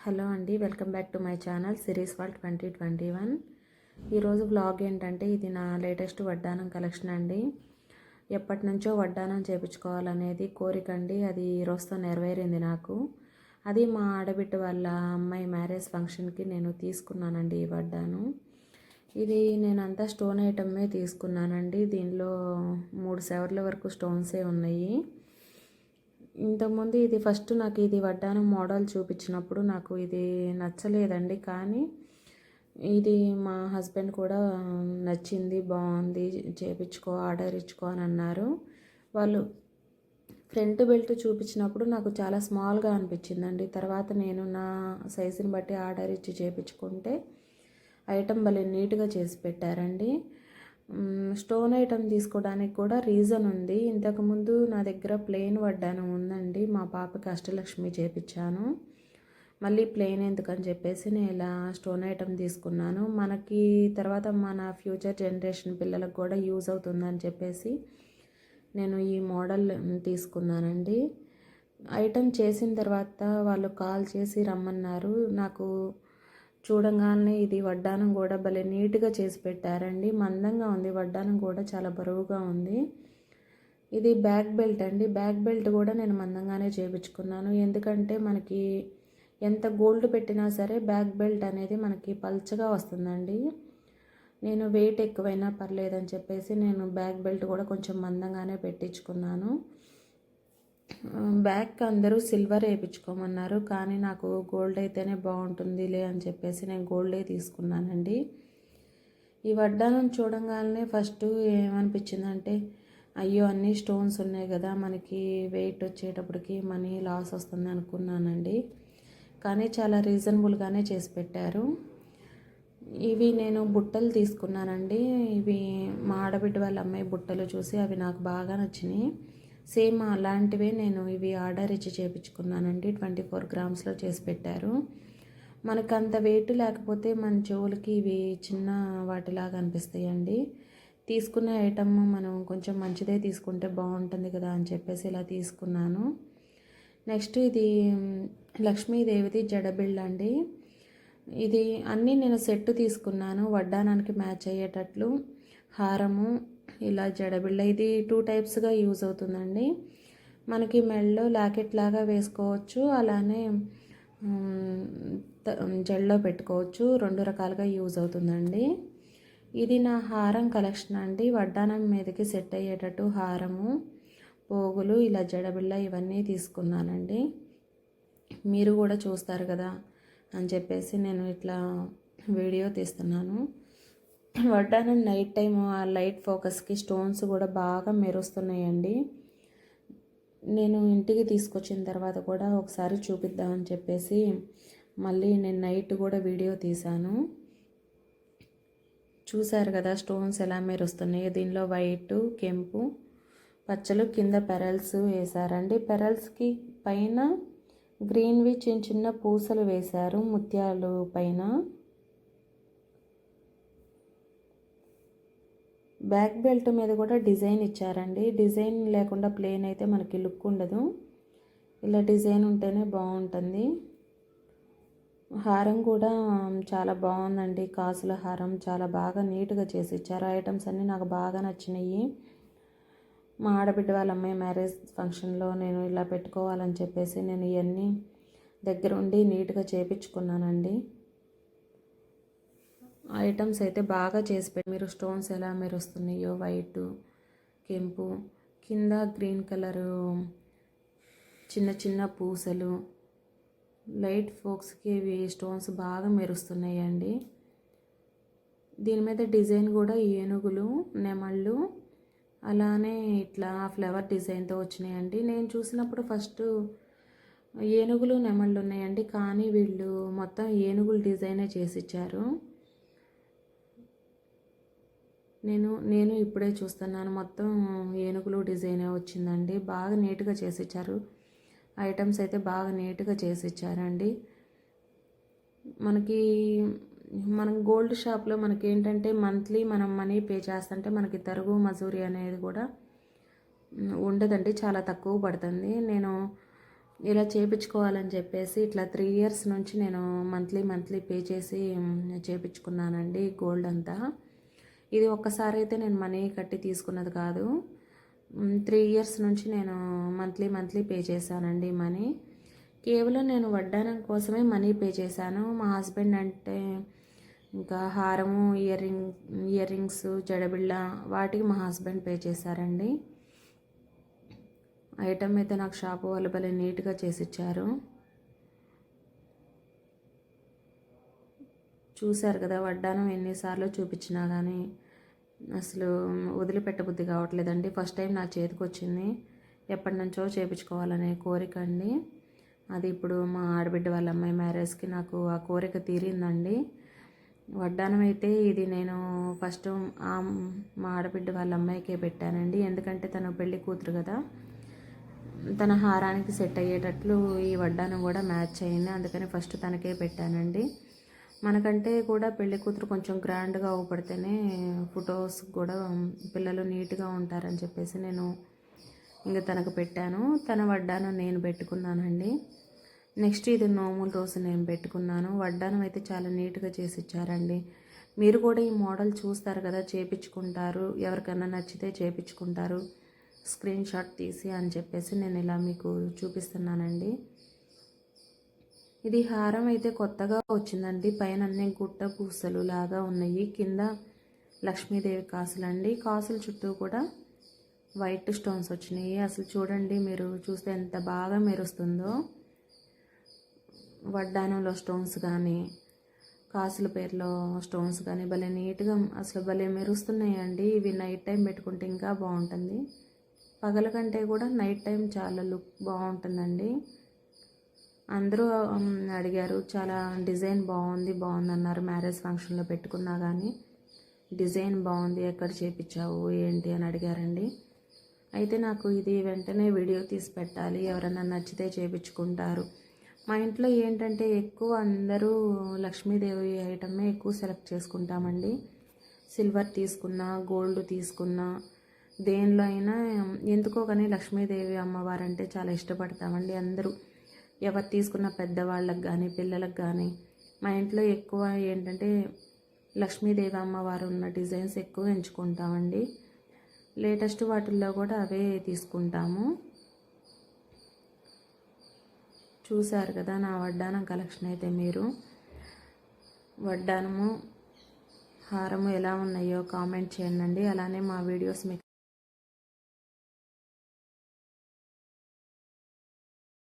Hello అండి, welcome back to my channel series wall 2021. ఈరోజు vlog ఏంటంటే ఇది నా లేటెస్ట్ వడ్డానం కలెక్షన్ అండి. ఎప్పటి నుంచో వడ్డానం చేయించుకోవాలనేది కోరిక అండి. అది ఈరోజుతో నెరవేరింది నాకు. అది మా ఆడబిడ్డ వాళ్ళ అమ్మాయి మ్యారేజ్ ఫంక్షన్కి నేను తీసుకున్నానండి ఈ వడ్డానం. ఇది నేనంతా స్టోన్ ఐటమే తీసుకున్నానండి. దీనిలో 3 సెవర్ల వరకు స్టోన్సే ఉన్నాయి. ఇంతకుముందు ఇది ఫస్ట్ నాకు ఇది వడ్డానం మోడల్ చూపించినప్పుడు నాకు ఇది నచ్చలేదండి. కానీ ఇది మా హస్బెండ్ కూడా నచ్చింది, బాగుంది, చేపించుకో, ఆర్డర్ ఇచ్చుకో అని అన్నారు. వాళ్ళు ఫ్రంట్ బెల్ట్ చూపించినప్పుడు నాకు చాలా స్మాల్గా అనిపించిందండి. తర్వాత నేను నా సైజుని బట్టి ఆర్డర్ ఇచ్చి చేపించుకుంటే ఐటెం భలే నీట్గా చేసి పెట్టారండి. స్టోన్ ఐటమ్ తీసుకోవడానికి కూడా రీజన్ ఉంది. ఇంతకుముందు నా దగ్గర ప్లెయిన్ వడ్డానం ఉందండి. మా పాపకి అష్టలక్ష్మి చేపించాను. మళ్ళీ ప్లెయిన్ ఎందుకని చెప్పేసి నేను ఇలా స్టోన్ ఐటమ్ తీసుకున్నాను. మనకి తర్వాత మన ఫ్యూచర్ జనరేషన్ పిల్లలకు కూడా యూజ్ అవుతుందని చెప్పేసి నేను ఈ మోడల్ తీసుకున్నానండి. ఐటమ్ చేసిన తర్వాత వాళ్ళు కాల్ చేసి రమ్మన్నారు. నాకు చూడంగానే ఇది వడ్డానం కూడా భలే నీట్గా చేసి పెట్టారండి. మందంగా ఉంది, వడ్డానం కూడా చాలా బరువుగా ఉంది. ఇది బ్యాక్ బెల్ట్ అండి. బ్యాక్ బెల్ట్ కూడా నేను మందంగానే చేయించుకున్నాను. ఎందుకంటే మనకి ఎంత గోల్డ్ పెట్టినా సరే బ్యాక్ బెల్ట్ అనేది మనకి పల్చగా వస్తుందండి. నేను వెయిట్ ఎక్కువైనా పర్లేదని చెప్పేసి నేను బ్యాక్ బెల్ట్ కూడా కొంచెం మందంగానే పెట్టించుకున్నాను. బ్యాక్ అందరూ సిల్వర్ వేయించుకోమన్నారు, కానీ నాకు గోల్డ్ అయితేనే బాగుంటుందిలే అని చెప్పేసి నేను గోల్డే తీసుకున్నానండి. ఈ వడ్డానం చూడంగానే ఫస్ట్ ఏమనిపించిందంటే, అయ్యో అన్నీ స్టోన్స్ ఉన్నాయి కదా, మనకి వెయిట్ వచ్చేటప్పటికి మనీ లాస్ వస్తుంది అనుకున్నానండి. కానీ చాలా రీజనబుల్గానే చేసి పెట్టారు. ఇవి నేను బుట్టలు తీసుకున్నానండి. ఇవి మా ఆడబిడ్డ వాళ్ళ అమ్మాయి బుట్టలు చూసి అవి నాకు బాగా నచ్చినాయి. సేమ్ అలాంటివే నేను ఇవి ఆర్డర్ ఇచ్చి చేయించుకున్నానండి. 24 గ్రామ్స్లో చేసి పెట్టారు. మనకు అంత వెయిట్ లేకపోతే మన చెవులకి ఇవి చిన్న వాటిలాగా అనిపిస్తాయండి. తీసుకునే ఐటమ్ మనం కొంచెం మంచిదే తీసుకుంటే బాగుంటుంది కదా అని చెప్పేసి ఇలా తీసుకున్నాను. నెక్స్ట్ ఇది లక్ష్మీదేవిది జడబిళ్ళ అండి. ఇది అన్నీ నేను సెట్ తీసుకున్నాను, వడ్డానానికి మ్యాచ్ అయ్యేటట్లు. హారము, ఇలా జడబిళ్ళ. ఇది 2 టైప్స్గా యూజ్ అవుతుందండి. మనకి మెడలో లాకెట్ లాగా వేసుకోవచ్చు, అలానే జడలో పెట్టుకోవచ్చు. 2 రకాలుగా యూజ్ అవుతుందండి. ఇది నా హారం కలెక్షన్ అండి. వడ్డానం మీదకి సెట్ అయ్యేటట్టు హారము, పోగులు, ఇలా జడబిళ్ళ ఇవన్నీ తీసుకున్నానండి. మీరు కూడా చూస్తారు కదా అని చెప్పేసి నేను ఇట్లా వీడియో తీస్తున్నాను. వడ్డానం నైట్ టైం ఆ లైట్ ఫోకస్కి స్టోన్స్ కూడా బాగా మెరుస్తున్నాయండి. నేను ఇంటికి తీసుకొచ్చిన తర్వాత కూడా ఒకసారి చూపిద్దామని చెప్పేసి మళ్ళీ నేను నైట్ కూడా వీడియో తీశాను. చూశారు కదా స్టోన్స్ ఎలా మెరుస్తున్నాయో. దీనిలో వైట్, కెంపు, పచ్చలు, కింద పెరల్స్ వేశారండి. పెరల్స్కి పైన గ్రీన్వి చిన్న చిన్న పూసలు వేశారు ముత్యాలు పైన. బ్యాక్ బెల్ట్ మీద కూడా డిజైన్ ఇచ్చారండి. డిజైన్ లేకుండా ప్లెయిన్ అయితే మనకి లుక్ ఉండదు. ఇలా డిజైన్ ఉంటేనే బాగుంటుంది. హారం కూడా చాలా బాగుందండి. కాసుల హారం చాలా బాగా నీట్గా చేసి ఇచ్చారు. ఐటమ్స్ అన్నీ నాకు బాగా నచ్చినాయి. మా ఆడబిడ్డ వాళ్ళ అమ్మాయి మ్యారేజ్ ఫంక్షన్లో నేను ఇలా పెట్టుకోవాలని చెప్పేసి నేను ఇవన్నీ దగ్గరుండి నీట్గా చేపించుకున్నానండి. ఐటమ్స్ అయితే బాగా చేసి పెట్టి మీరు స్టోన్స్ ఎలా మెరుస్తున్నాయో, వైట్, కెంపు, కింద గ్రీన్ కలరు చిన్న చిన్న పూసలు, లైట్ ఫోక్స్కి ఇవి స్టోన్స్ బాగా మెరుస్తున్నాయండి. దీని మీద డిజైన్ కూడా ఏనుగులు, నెమళ్ళు, అలానే ఇట్లా ఫ్లవర్ డిజైన్తో వచ్చినాయండి. నేను చూసినప్పుడు ఫస్ట్ ఏనుగులు, నెమళ్ళు ఉన్నాయండి, కానీ వీళ్ళు మొత్తం ఏనుగులు డిజైనే చేసి ఇచ్చారు. నేను ఇప్పుడే చూస్తున్నాను, మొత్తం ఏనుగులు డిజైనే వచ్చిందండి. బాగా నీట్గా చేసి ఇచ్చారు. ఐటమ్స్ అయితే బాగా నీట్గా చేసి ఇచ్చారండి. మనం గోల్డ్ షాప్లో మనకి ఏంటంటే మంత్లీ మనం మనీ పే చేస్తుంటే మనకి తరుగు మజూరీ అనేది కూడా ఉండదండి, చాలా తక్కువ పడుతుంది. నేను ఇలా చేయించుకోవాలని చెప్పేసి ఇట్లా 3 ఇయర్స్ నుంచి నేను మంత్లీ పే చేసి చేయించుకున్నానండి గోల్డ్ అంతా. ఇది ఒక్కసారి అయితే నేను మనీ కట్టి తీసుకున్నది కాదు. 3 ఇయర్స్ నుంచి నేను మంత్లీ పే చేశానండి మనీ. కేవలం నేను వడ్డానం కోసమే మనీ పే చేశాను. మా హస్బెండ్ అంటే ఇంకా హారము, ఇయర్ రింగ్స్, జడబిళ్ళ వాటికి మా హస్బెండ్ పే చేశారండి. ఐటమ్ అయితే నాకు షాపు వాళ్ళు భలే నీట్గా చేసిచ్చారు. చూశారు కదా, వడ్డానం ఎన్నిసార్లు చూపించినా కానీ అసలు వదిలిపెట్టబుద్ధి కావట్లేదండి. ఫస్ట్ టైం నా చేతికి వచ్చింది. ఎప్పటి నుంచో చేయించుకోవాలనే కోరిక అండి. అది ఇప్పుడు మా ఆడబిడ్డ వాళ్ళ అమ్మాయి మ్యారేజ్కి నాకు ఆ కోరిక తీరిందండి. వడ్డానం అయితే ఇది నేను ఫస్ట్ మా ఆడబిడ్డ వాళ్ళ అమ్మాయికే పెట్టానండి. ఎందుకంటే తను పెళ్లి కూతురు కదా, తన హారానికి సెట్ అయ్యేటట్లు ఈ వడ్డానం కూడా మ్యాచ్ అయింది. అందుకని ఫస్ట్ తనకే పెట్టానండి. మనకంటే కూడా పెళ్లి కూతురు కొంచెం గ్రాండ్గా అవుపడితేనే ఫొటోస్ కూడా పిల్లలు నీట్గా ఉంటారని చెప్పేసి నేను ఇంకా తనకు పెట్టాను. తన వడ్డానం నేను పెట్టుకున్నానండి. నెక్స్ట్ ఇది నోముల రోజు నేను పెట్టుకున్నాను. వడ్డానం అయితే చాలా నీట్గా చేసి ఇచ్చారండి. మీరు కూడా ఈ మోడల్ చూస్తారు కదా, చేపించుకుంటారు. ఎవరికైనా నచ్చితే చేపించుకుంటారు స్క్రీన్ షాట్ తీసి అని చెప్పేసి నేను ఇలా మీకు చూపిస్తున్నానండి. ఇది హారం అయితే కొత్తగా వచ్చిందండి. పైన అన్ని గుట్ట పూసలు లాగా ఉన్నాయి. కింద లక్ష్మీదేవి కాసులండి. కాసుల చుట్టూ కూడా వైట్ స్టోన్స్ వచ్చినాయి. అసలు చూడండి, మీరు చూస్తే ఎంత బాగా మెరుస్తుందో. వడ్డానంలో స్టోన్స్ కానీ, కాసుల పేరులో స్టోన్స్ కానీ భలే నీట్గా అసలు భలే మెరుస్తున్నాయండి. ఇవి నైట్ టైం పెట్టుకుంటే ఇంకా బాగుంటుంది. పగల కంటే కూడా నైట్ టైం చాలా లుక్ బాగుంటుందండి. అందరూ అడిగారు, చాలా డిజైన్ బాగుంది అన్నారు. మ్యారేజ్ ఫంక్షన్లో పెట్టుకున్నా కానీ డిజైన్ బాగుంది, ఎక్కడ చేయించావు ఏంటి అని అడిగారండి. అయితే నాకు ఇది వెంటనే వీడియో తీసి పెట్టాలి, ఎవరైనా నచ్చితే చేయించుకుంటారు. మా ఇంట్లో ఏంటంటే ఎక్కువ అందరూ లక్ష్మీదేవి ఐటమే ఎక్కువ సెలెక్ట్ చేసుకుంటామండి. సిల్వర్ తీసుకున్నా, గోల్డ్ తీసుకున్నా, దేనిలో అయినా ఎందుకో కానీ లక్ష్మీదేవి అమ్మవారంటే చాలా ఇష్టపడతామండి అందరూ. ఎవరు తీసుకున్న పెద్దవాళ్ళకి కానీ పిల్లలకు కానీ మా ఇంట్లో ఎక్కువ ఏంటంటే లక్ష్మీదేవి అమ్మవారు ఉన్న డిజైన్స్ ఎక్కువ ఎంచుకుంటామండి. లేటెస్ట్ వాటిల్లో కూడా అవే తీసుకుంటాము. చూశారు కదా నా వడ్డానం కలెక్షన్. అయితే మీరు వడ్డానము, హారము ఎలా ఉన్నాయో కామెంట్ చేయండి. అలానే మా వీడియోస్ మీకు